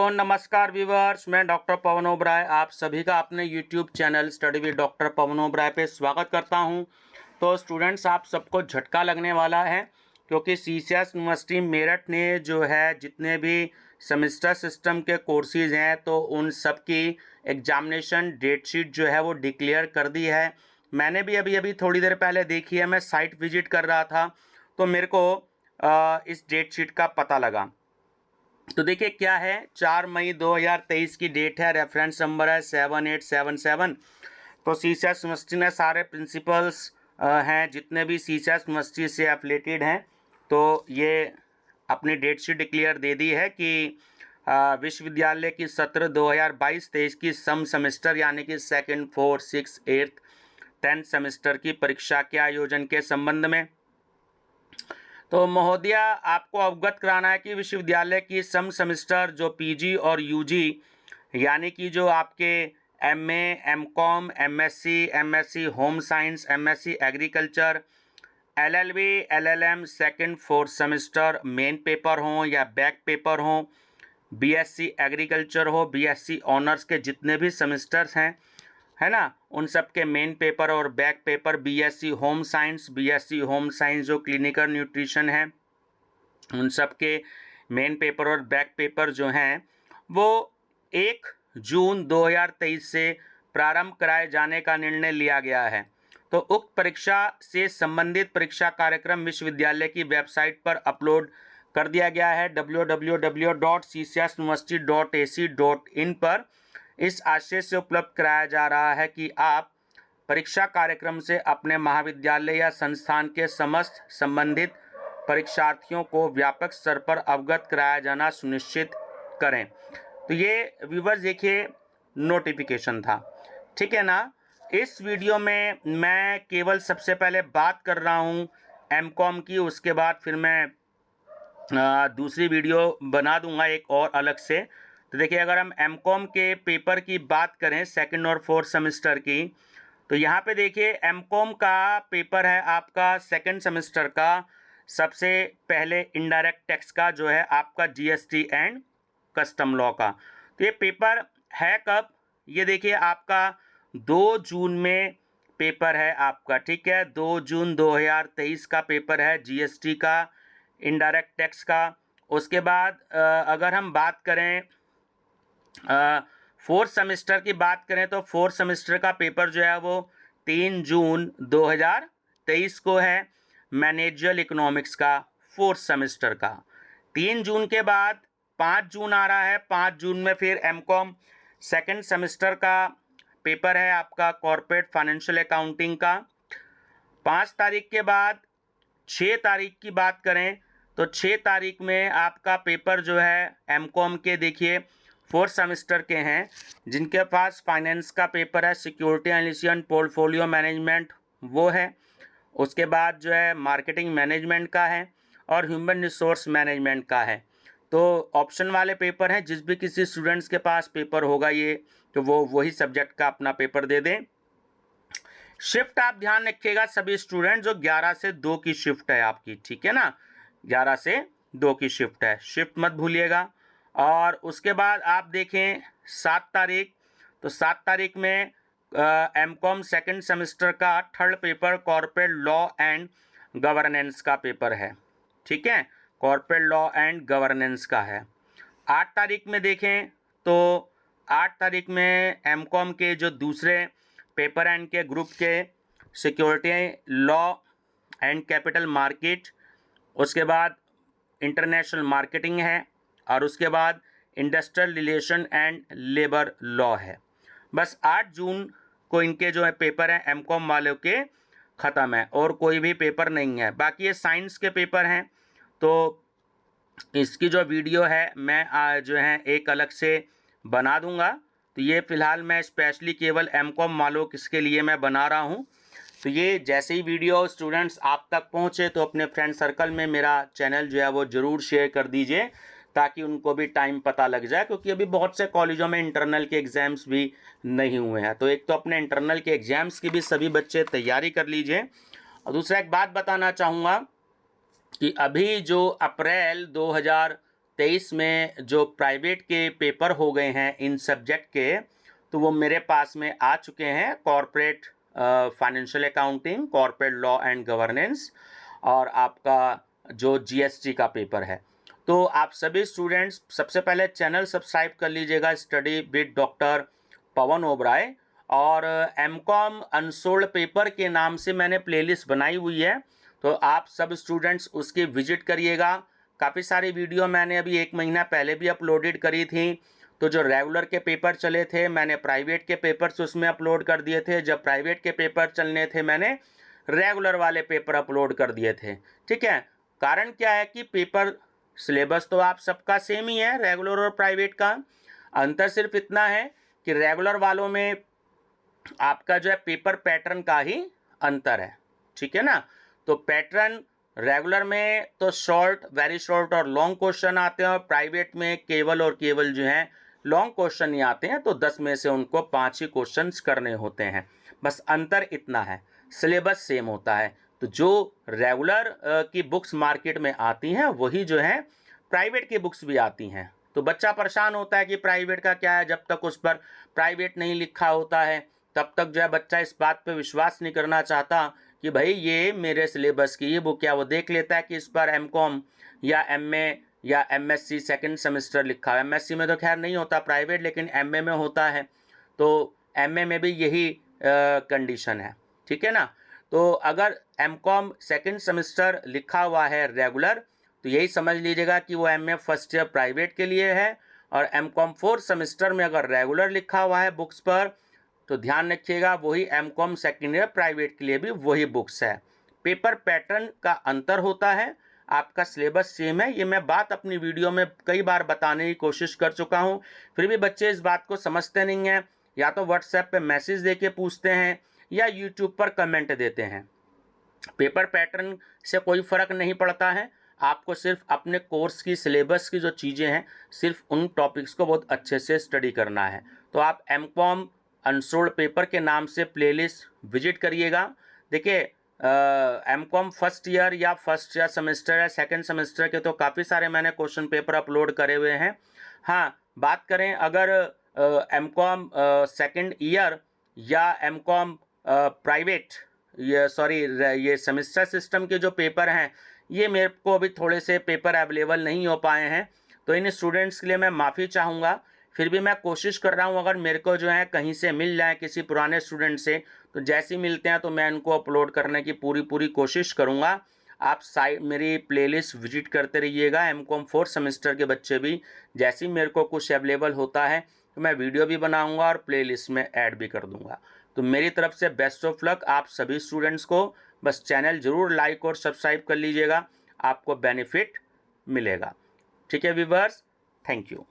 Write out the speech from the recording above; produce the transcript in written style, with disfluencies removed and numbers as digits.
नमस्कार व्यूवर्स, मैं डॉक्टर पवन ओबराय आप सभी का अपने YouTube channel study with doctor Pawan Oberoi पे स्वागत करता हूं। तो स्टूडेंट्स, आप सबको झटका लगने वाला है क्योंकि सीसीएस यूनिवर्सिटी मेरठ ने जो है जितने भी सेमेस्टर सिस्टम के कोर्सेज हैं तो उन सब की एग्जामिनेशन डेट शीट जो है वो डिक्लेयर कर दी है। मैंने भी अभी थोड़ी देर पहले देखी है, मैं साइट विजिट कर रहा था तो मेरे को इस डेट शीट का पता लगा। तो देखिए क्या है, 4 मई 2023 की डेट है, रेफरेंस नंबर है 7877। तो सीसीएस यूनिवर्सिटी ने सारे प्रिंसिपल्स हैं जितने भी सीसीएस यूनिवर्सिटी से एफिलेटेड हैं तो ये अपनी डेट शीट डिक्लेयर दे दी है कि विश्वविद्यालय की सत्र 2022-23 की सम सेमेस्टर यानी कि second, fourth, six, eighth, 10th semester की परीक्षा के आयोजन के संबंध में। तो महोदया, आपको अवगत कराना है कि विश्वविद्यालय की सम सेमेस्टर जो पीजी और यूजी यानी कि जो आपके MA, MCom, MSc home science, MSc agriculture, LLB, LLM second, fourth semester main paper हों या बैक पेपर हों, बीएससी एग्रीकल्चर हो, बीएससी ऑनर्स के जितने भी सेमेस्टर्स हैं, है ना, उन सब के मेन पेपर और back paper, BSc home science जो क्लिनिकल न्यूट्रिशन है उन सब के मेन पेपर और बैक पेपर जो हैं वो 1 जून 2023 से प्रारंभ कराए जाने का निर्णय लिया गया है। तो उक्त परीक्षा से संबंधित परीक्षा कार्यक्रम विश्वविद्यालय की वेबसाइट पर अपलोड कर दिया गया है www.ccsuniversity.ac.in पर। इस आशय से उपलब्ध कराया जा रहा है कि आप परीक्षा कार्यक्रम से अपने महाविद्यालय या संस्थान के समस्त संबंधित परीक्षार्थियों को व्यापक स्तर पर अवगत कराया जाना सुनिश्चित करें। तो ये व्यूवर्स देखिए नोटिफिकेशन था, ठीक है ना। इस वीडियो में मैं केवल सबसे पहले बात कर रहा हूँ एमकॉम की, उसके बाद फिर मैं दूसरी वीडियो बना दूंगा एक और अलग से। तो देखिए, अगर हम एमकॉम के पेपर की बात करें सेकंड और फोर्थ सेमेस्टर की, तो यहाँ पे देखिए एमकॉम का पेपर है आपका सेकंड सेमेस्टर का। सबसे पहले इनडायरेक्ट टैक्स का जो है आपका जीएसटी एंड कस्टम लॉ का। तो ये पेपर है कब, ये देखिए आपका 2 जून में पेपर है आपका, ठीक है। 2 जून 2023 का पेपर है जीएसटी का, इनडायरेक्ट टैक्स का। उसके बाद अगर हम बात करें फोर्थ सेमेस्टर की बात करें तो फोर्थ सेमेस्टर का पेपर जो है वो 3 जून 2023 को है, मैनेजरियल इकोनॉमिक्स का फोर्थ सेमेस्टर का। 3 जून के बाद 5 जून आ रहा है, 5 जून में फिर एमकॉम सेकंड सेमेस्टर का पेपर है आपका कॉर्पोरेट फाइनेंशियल अकाउंटिंग का। 5 तारीख के बाद 6 तारीख की बात करें तो 6 तारीख में आपका पेपर जो है एमकॉम के देखिए फोर्थ सेमेस्टर के हैं जिनके पास फाइनेंस का पेपर है, security analysis and portfolio management वो है। उसके बाद जो है मार्केटिंग मैनेजमेंट का है और ह्यूमन रिसोर्स मैनेजमेंट का है। तो ऑप्शन वाले पेपर हैं, जिस भी किसी स्टूडेंट्स के पास पेपर होगा ये तो वो वही सब्जेक्ट का अपना पेपर दे दें। शिफ्ट आप ध्यान रखिएगा सभी स्टूडेंट, जो 11 से 2 की शिफ्ट है आपकी, ठीक है ना, 11 से 2 की शिफ्ट है, शिफ्ट मत भूलिएगा। और उसके बाद आप देखें 7 तारीख, तो 7 तारीख में एमकॉम सेकंड सेमेस्टर का third paper corporate law and governance का पेपर है, ठीक है, कॉर्पोरेट लॉ एंड गवर्नेंस का है। 8 तारीख में देखें तो 8 तारीख में एमकॉम के जो दूसरे पेपर हैं इनके ग्रुप के security law and capital market, उसके बाद इंटरनेशनल मार्केटिंग है और उसके बाद industrial relation and labour law है। बस 8 जून को इनके जो है पेपर हैं एमकॉम वालों के ख़त्म है और कोई भी पेपर नहीं है। बाकी ये साइंस के पेपर हैं तो इसकी जो वीडियो है मैं जो है एक अलग से बना दूंगा। तो ये फ़िलहाल मैं स्पेशली केवल एमकॉम वालों किसके लिए मैं बना रहा हूँ। तो ये जैसे ही वीडियो स्टूडेंट्स आप तक पहुँचे तो अपने फ्रेंड सर्कल में मेरा चैनल जो है वो ज़रूर शेयर कर दीजिए ताकि उनको भी टाइम पता लग जाए, क्योंकि अभी बहुत से कॉलेजों में इंटरनल के एग्ज़ाम्स भी नहीं हुए हैं। तो एक तो अपने इंटरनल के एग्ज़ाम्स की भी सभी बच्चे तैयारी कर लीजिए। और दूसरा एक बात बताना चाहूँगा कि अभी जो अप्रैल 2023 में जो प्राइवेट के पेपर हो गए हैं इन सब्जेक्ट के, तो वो मेरे पास में आ चुके हैं। Corporate financial accounting, corporate law and governance, और आपका जो जीएसटी का पेपर है। तो आप सभी स्टूडेंट्स सबसे पहले चैनल सब्सक्राइब कर लीजिएगा, study with doctor Pawan Oberoi. और एमकॉम अनसोल्ड पेपर के नाम से मैंने प्लेलिस्ट बनाई हुई है, तो आप सब स्टूडेंट्स उसकी विजिट करिएगा। काफ़ी सारी वीडियो मैंने अभी 1 महीना पहले भी अपलोडेड करी थी। तो जो रेगुलर के पेपर चले थे मैंने प्राइवेट के पेपर्स उसमें अपलोड कर दिए थे, जब प्राइवेट के पेपर चलने थे मैंने रेगुलर वाले पेपर अपलोड कर दिए थे। ठीक है, कारण क्या है कि पेपर सिलेबस तो आप सबका सेम ही है, रेगुलर और प्राइवेट का। अंतर सिर्फ इतना है कि रेगुलर वालों में आपका जो है पेपर पैटर्न का ही अंतर है। ठीक है ना, तो पैटर्न रेगुलर में तो शॉर्ट, वेरी शॉर्ट और लॉन्ग क्वेश्चन आते हैं, और प्राइवेट में केवल और केवल जो है लॉन्ग क्वेश्चन ही आते हैं। तो 10 में से उनको 5 ही क्वेश्चंस करने होते हैं, बस अंतर इतना है, सिलेबस सेम होता है। तो जो रेगुलर की बुक्स मार्केट में आती हैं वही जो है प्राइवेट की बुक्स भी आती हैं। तो बच्चा परेशान होता है कि प्राइवेट का क्या है, जब तक उस पर प्राइवेट नहीं लिखा होता है तब तक जो है बच्चा इस बात पे विश्वास नहीं करना चाहता कि भाई ये मेरे सिलेबस की ये बुक है। वो देख लेता है कि इस पर एमकॉम या एमए या एमएससी सेकंड सेमेस्टर लिखा है। एमएससी में तो खैर नहीं होता प्राइवेट, लेकिन एमए में होता है। तो एमए में भी यही कंडीशन है। ठीक है ना, तो अगर एमकॉम सेकंड सेमेस्टर लिखा हुआ है रेगुलर, तो यही समझ लीजिएगा कि वो एमए फर्स्ट ईयर प्राइवेट के लिए है। और एमकॉम 4th सेमेस्टर में अगर रेगुलर लिखा हुआ है बुक्स पर, तो ध्यान रखिएगा वही एमकॉम सेकेंड ईयर प्राइवेट के लिए भी वही बुक्स है। पेपर पैटर्न का अंतर होता है, आपका सिलेबस सेम है। ये मैं बात अपनी वीडियो में कई बार बताने की कोशिश कर चुका हूँ, फिर भी बच्चे इस बात को समझते नहीं हैं। या तो व्हाट्सएप पे मैसेज दे के पूछते हैं या यूट्यूब पर कमेंट देते हैं। पेपर पैटर्न से कोई फ़र्क नहीं पड़ता है, आपको सिर्फ अपने कोर्स की सिलेबस की जो चीज़ें हैं सिर्फ उन टॉपिक्स को बहुत अच्छे से स्टडी करना है। तो आप एमकॉम अनसोल्ड पेपर के नाम से प्लेलिस्ट विजिट करिएगा। देखिए एमकॉम फर्स्ट ईयर या फर्स्ट ईयर सेमेस्टर या सेकंड सेमेस्टर के तो काफ़ी सारे मैंने क्वेश्चन पेपर अपलोड करे हुए हैं। हाँ, बात करें अगर एमकॉम सेकंड ईयर या एमकॉम प्राइवेट, ये सेमेस्टर सिस्टम के जो पेपर हैं, ये मेरे को अभी थोड़े से पेपर अवेलेबल नहीं हो पाए हैं, तो इन स्टूडेंट्स के लिए मैं माफ़ी चाहूँगा। फिर भी मैं कोशिश कर रहा हूँ, अगर मेरे को जो है कहीं से मिल जाए किसी पुराने स्टूडेंट से, तो जैसे ही मिलते हैं तो मैं इनको अपलोड करने की पूरी कोशिश करूँगा। आप मेरी प्लेलिस्ट विजिट करते रहिएगा। एमकॉम 4th सेमेस्टर के बच्चे भी, जैसे ही मेरे को कुछ अवेलेबल होता है तो मैं वीडियो भी बनाऊँगा और प्लेलिस्ट में ऐड भी कर दूँगा। तो मेरी तरफ से बेस्ट ऑफ लक आप सभी स्टूडेंट्स को। बस चैनल ज़रूर लाइक और सब्सक्राइब कर लीजिएगा, आपको बेनिफिट मिलेगा। ठीक है व्यूअर्स, थैंक यू।